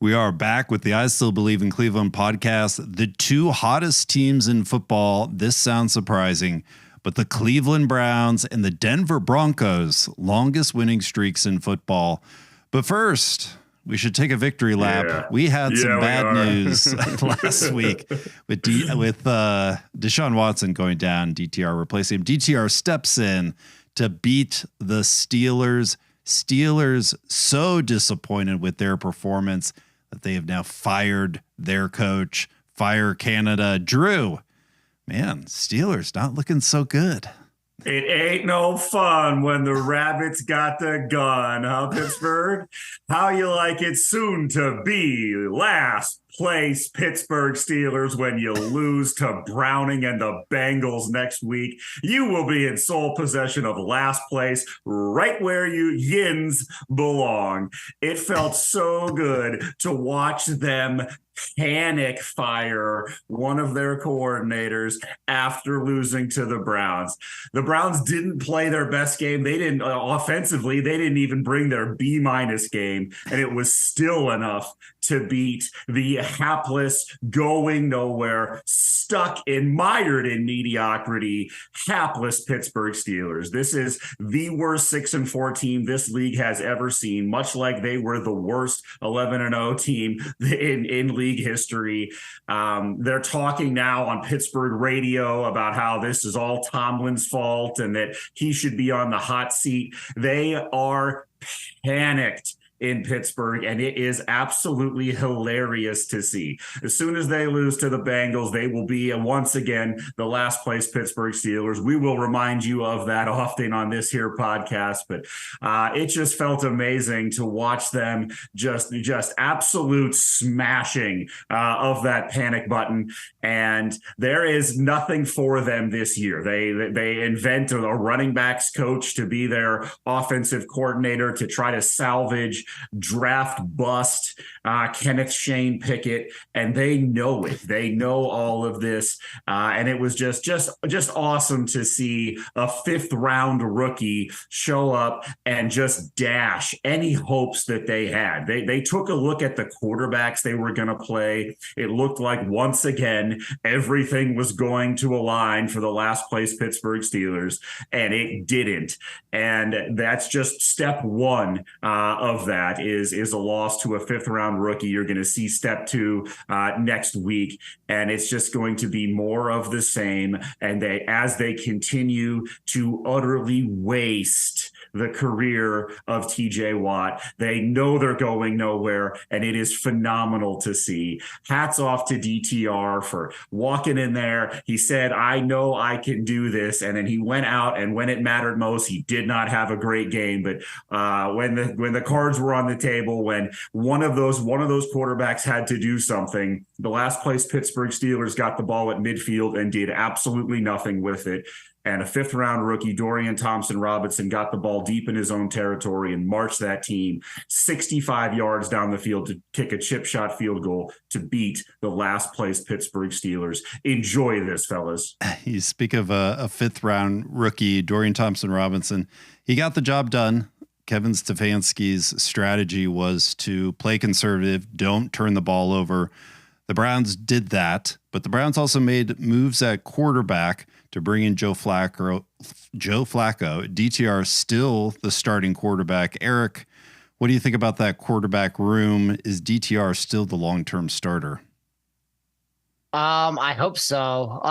We are back with the I Still Believe in Cleveland podcast. The two hottest teams in football. This sounds surprising, but the Cleveland Browns and the Denver Broncos, longest winning streaks in football. But first, we should take a victory lap. Yeah. We had some bad news last week with Deshaun Watson going down, DTR replacing him. DTR steps in to beat the Steelers. Steelers so disappointed with their performance that they have now fired their coach. Fire Canada. Drew, man, Steelers not looking so good. It ain't no fun when the rabbits got the gun, huh, Pittsburgh? How you like it soon to be last place Pittsburgh Steelers when you lose to Browning and the Bengals next week. You will be in sole possession of last place, right where you yins belong. It felt so good to watch them panic fire one of their coordinators after losing to the Browns. The Browns didn't play their best game. They didn't offensively. They didn't even bring their B- game, and it was still enough to beat the hapless, going nowhere, mired in mediocrity, hapless Pittsburgh Steelers. This is the worst 6-4 team this league has ever seen, much like they were the worst 11-0 team in league history. They're talking now on Pittsburgh radio about how this is all Tomlin's fault and that he should be on the hot seat. They are panicked in Pittsburgh, and it is absolutely hilarious to see. As soon as they lose to the Bengals, they will be once again the last place Pittsburgh Steelers. We will remind you of that often on this here podcast, but it just felt amazing to watch them just absolute smashing of that panic button. And there is nothing for them this year. They invent a running backs coach to be their offensive coordinator to try to salvage draft bust Kenneth Shane Pickett, and they know it. They know all of this, and it was just awesome to see a 5th round rookie show up and just dash any hopes that they had. They took a look at the quarterbacks they were going to play. It looked like once again everything was going to align for the last place Pittsburgh Steelers, and it didn't. And that's just step one of that. Is a loss to a 5th round rookie. You're going to see step 2 next week, and it's just going to be more of the same. And as they continue to utterly waste the career of TJ Watt, they know they're going nowhere, and it is phenomenal to see. Hats off to DTR for walking in there. He said, I know I can do this. And then he went out, and when it mattered most, he did not have a great game. But when the cards were on the table, when one of those quarterbacks had to do something, the last place Pittsburgh Steelers got the ball at midfield and did absolutely nothing with it. And a 5th round rookie, Dorian Thompson-Robinson, got the ball deep in his own territory and marched that team 65 yards down the field to kick a chip shot field goal to beat the last place Pittsburgh Steelers. Enjoy this, fellas. You speak of a 5th round rookie, Dorian Thompson-Robinson. He got the job done. Kevin Stefanski's strategy was to play conservative, don't turn the ball over. The Browns did that, but the Browns also made moves at quarterback to bring in Joe Flacco. DTR still the starting quarterback. Eric, what do you think about that quarterback room? Is DTR still the long-term starter? I hope so.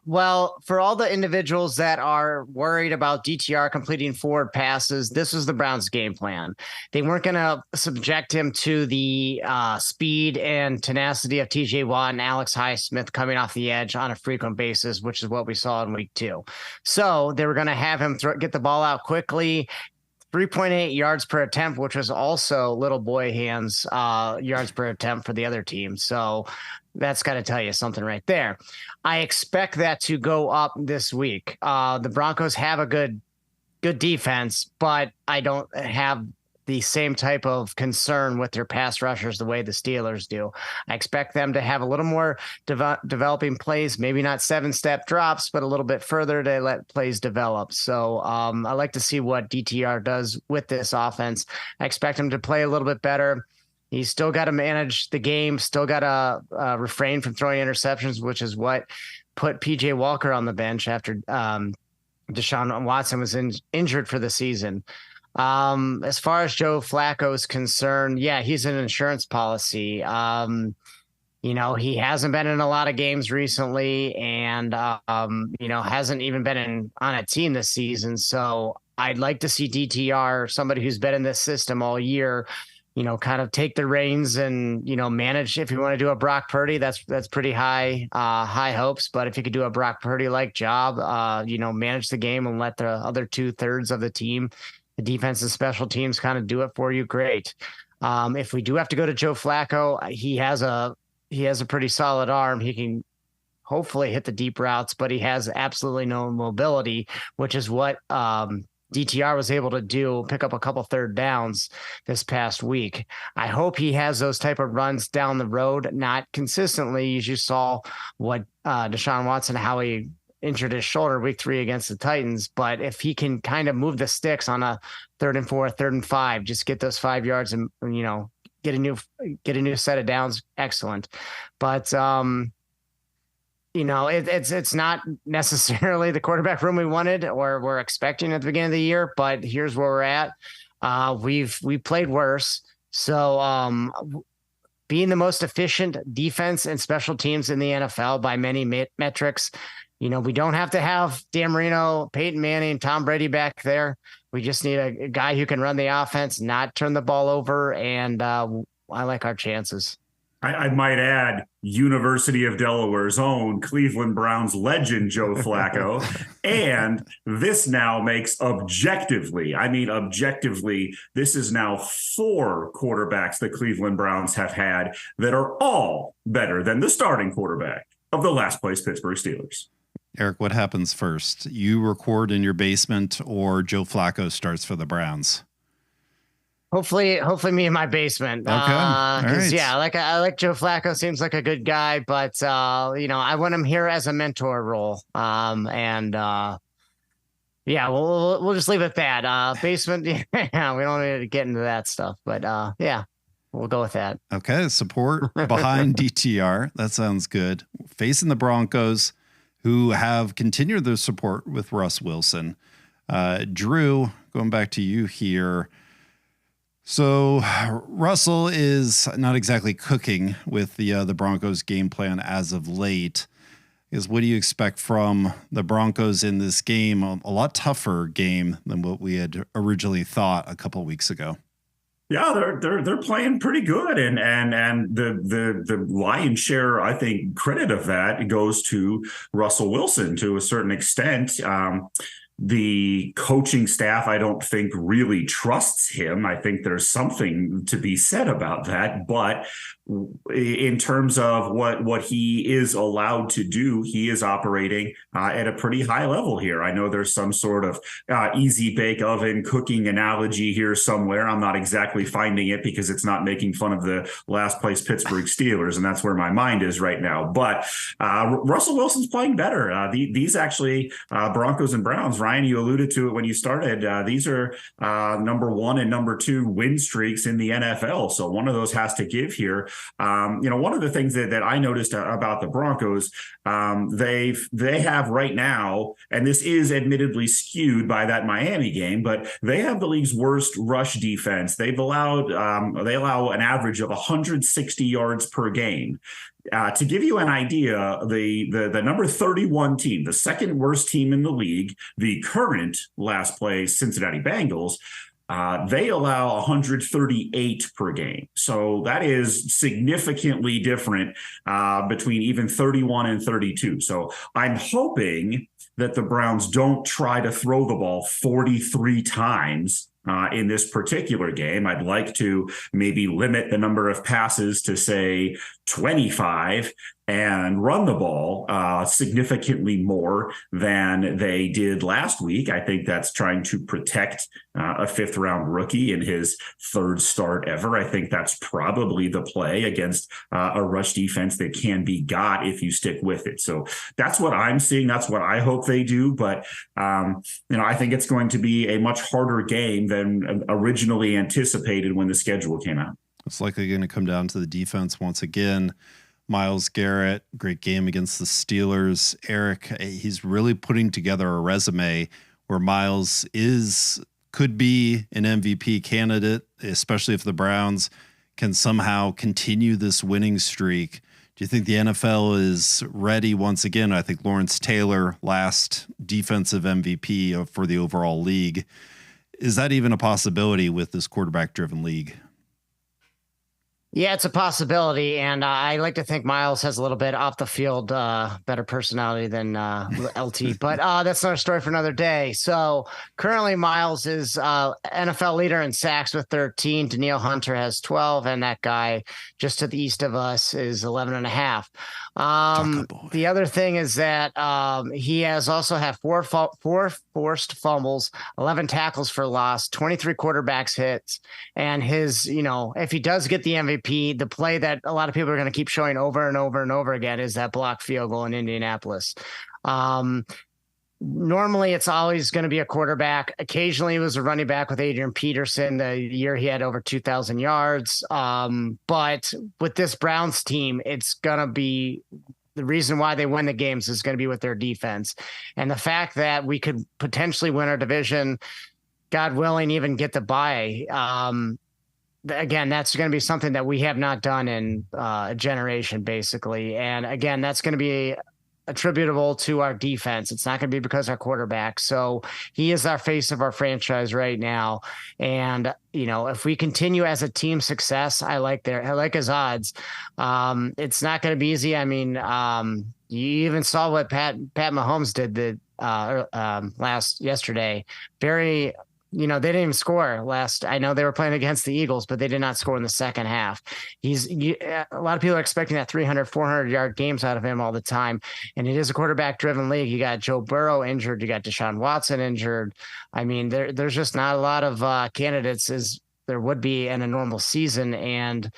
Well, for all the individuals that are worried about DTR completing forward passes, this was the Browns' game plan. They weren't going to subject him to the speed and tenacity of TJ Watt and Alex Highsmith coming off the edge on a frequent basis, which is what we saw in week 2. So they were going to have him get the ball out quickly. 3.8 yards per attempt, which was also little boy hands yards per attempt for the other team. So that's got to tell you something right there. I expect that to go up this week. The Broncos have a good defense, but I don't have the same type of concern with their pass rushers the way the Steelers do. I expect them to have a little more developing plays, maybe not 7-step drops, but a little bit further to let plays develop. So I like to see what DTR does with this offense. I expect him to play a little bit better. He's still got to manage the game, still got to refrain from throwing interceptions, which is what put PJ Walker on the bench after Deshaun Watson was injured for the season. As far as Joe Flacco is concerned, yeah, he's an insurance policy. He hasn't been in a lot of games recently and, hasn't even been on a team this season. So I'd like to see DTR, somebody who's been in this system all year, kind of take the reins and, manage. If you want to do a Brock Purdy, that's pretty high hopes. But if you could do a Brock Purdy like job, manage the game and let the other 2/3 of the team, the defense and special teams, kind of do it for you, great. If we do have to go to Joe Flacco, he has a pretty solid arm. He can hopefully hit the deep routes, but he has absolutely no mobility, which is what DTR was able to do, pick up a couple third downs this past week. I hope he has those type of runs down the road, not consistently, as you saw what Deshaun Watson, how he injured his shoulder week 3 against the Titans. But if he can kind of move the sticks on a 3rd and 4, 3rd and 5, just get those 5 yards and, get a new set of downs, excellent. But, it's not necessarily the quarterback room we wanted or we're expecting at the beginning of the year, but here's where we're at. We played worse. So being the most efficient defense and special teams in the NFL by many metrics, we don't have to have Dan Marino, Peyton Manning, Tom Brady back there. We just need a guy who can run the offense, not turn the ball over, and I like our chances. I might add University of Delaware's own Cleveland Browns legend, Joe Flacco. And this now makes objectively, this is now 4 quarterbacks the Cleveland Browns have had that are all better than the starting quarterback of the last place Pittsburgh Steelers. Eric, what happens first? You record in your basement or Joe Flacco starts for the Browns? Hopefully me in my basement. Okay. Right. Yeah, I like Joe Flacco, seems like a good guy, but I want him here as a mentor role. We'll just leave it at that. Basement, yeah, we don't need to get into that stuff, but we'll go with that. Okay, support behind DTR. That sounds good. Facing the Broncos, who have continued their support with Russ Wilson. Drew, going back to you here. So Russell is not exactly cooking with the Broncos game plan as of late. What do you expect from the Broncos in this game? A lot tougher game than what we had originally thought a couple of weeks ago. Yeah, they're playing pretty good, and the lion's share, I think, credit of that goes to Russell Wilson to a certain extent. The coaching staff, I don't think, really trusts him. I think there's something to be said about that. But in terms of what he is allowed to do, he is operating at a pretty high level here. I know there's some sort of easy bake oven cooking analogy here somewhere. I'm not exactly finding it because it's not making fun of the last place Pittsburgh Steelers, and that's where my mind is right now. But Russell Wilson's playing better. These actually Broncos and Browns, Ryan, you alluded to it when you started. These are number 1 and number 2 win streaks in the NFL. So one of those has to give here. One of the things that I noticed about the Broncos, they have right now, and this is admittedly skewed by that Miami game, but they have the league's worst rush defense. They allow an average of 160 yards per game. To give you an idea, the number 31 team, the second worst team in the league, the current last place Cincinnati Bengals, they allow 138 per game. So that is significantly different between even 31 and 32. So I'm hoping that the Browns don't try to throw the ball 43 times in this particular game. I'd like to maybe limit the number of passes to, say, 25 and run the ball significantly more than they did last week. I think that's trying to protect a 5th-round rookie in his 3rd start ever. I think that's probably the play against a rush defense that can be got if you stick with it. So that's what I'm seeing. That's what I hope they do. But, I think it's going to be a much harder game than originally anticipated when the schedule came out. It's likely going to come down to the defense once again. Myles Garrett, great game against the Steelers. Eric, he's really putting together a resume where Myles could be an MVP candidate, especially if the Browns can somehow continue this winning streak. Do you think the NFL is ready once again? I think Lawrence Taylor, last defensive MVP for the overall league. Is that even a possibility with this quarterback-driven league? Yeah, it's a possibility, and I like to think Myles has a little bit off the field better personality than LT, but that's another story for another day. So currently Myles is NFL leader in sacks with 13. Danielle Hunter has 12, and that guy just to the east of us is 11 and a half. The other thing is that he has also had four forced fumbles, 11 tackles for loss, 23 quarterbacks hits, and his, if he does get the MVP, the play that a lot of people are going to keep showing over and over and over again is that blocked field goal in Indianapolis. Normally it's always going to be a quarterback. Occasionally it was a running back with Adrian Peterson. The year he had over 2,000 yards. But with this Browns team, it's going to be the reason why they win the games is going to be with their defense. And the fact that we could potentially win our division, God willing, even get the bye. Again, that's going to be something that we have not done in a generation, basically. And again, that's going to be attributable to our defense. It's not going to be because our quarterback. So he is our face of our franchise right now. And, if we continue as a team success, I like his odds. It's not going to be easy. I mean, you even saw what Pat Mahomes did yesterday. Very, they didn't even score last. I know they were playing against the Eagles, but they did not score in the second half. A lot of people are expecting that 300, 400 yard games out of him all the time. And it is a quarterback driven league. You got Joe Burrow injured. You got Deshaun Watson injured. I mean, there's just not a lot of candidates as there would be in a normal season. And,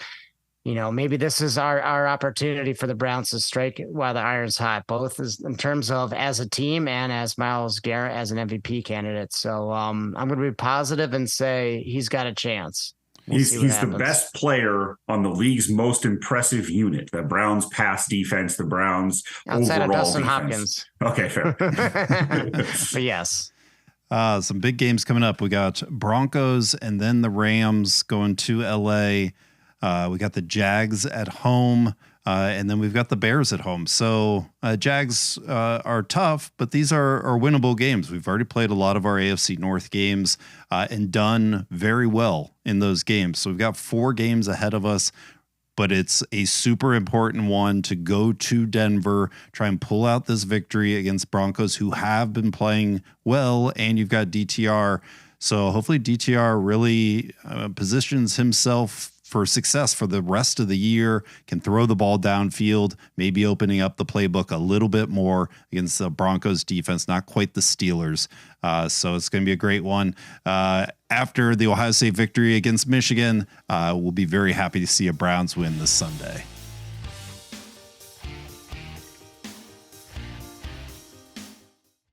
maybe this is our opportunity for the Browns to strike while the iron's hot, both in terms of as a team and as Myles Garrett as an MVP candidate. So I'm going to be positive and say he's got a chance. He's the best player on the league's most impressive unit, the Browns pass defense, the Browns outside overall of Dustin defense. Hopkins. Okay, fair. But yes. Some big games coming up. We got Broncos and then the Rams going to LA. We got the Jags at home, and then we've got the Bears at home. So Jags are tough, but these are winnable games. We've already played a lot of our AFC North games and done very well in those games. So we've got 4 games ahead of us, but it's a super important one to go to Denver, try and pull out this victory against Broncos who have been playing well, and you've got DTR. So hopefully DTR really positions himself for success for the rest of the year, can throw the ball downfield, maybe opening up the playbook a little bit more against the Broncos defense, not quite the Steelers. So it's going to be a great one. After the Ohio State victory against Michigan, we'll be very happy to see a Browns win this Sunday.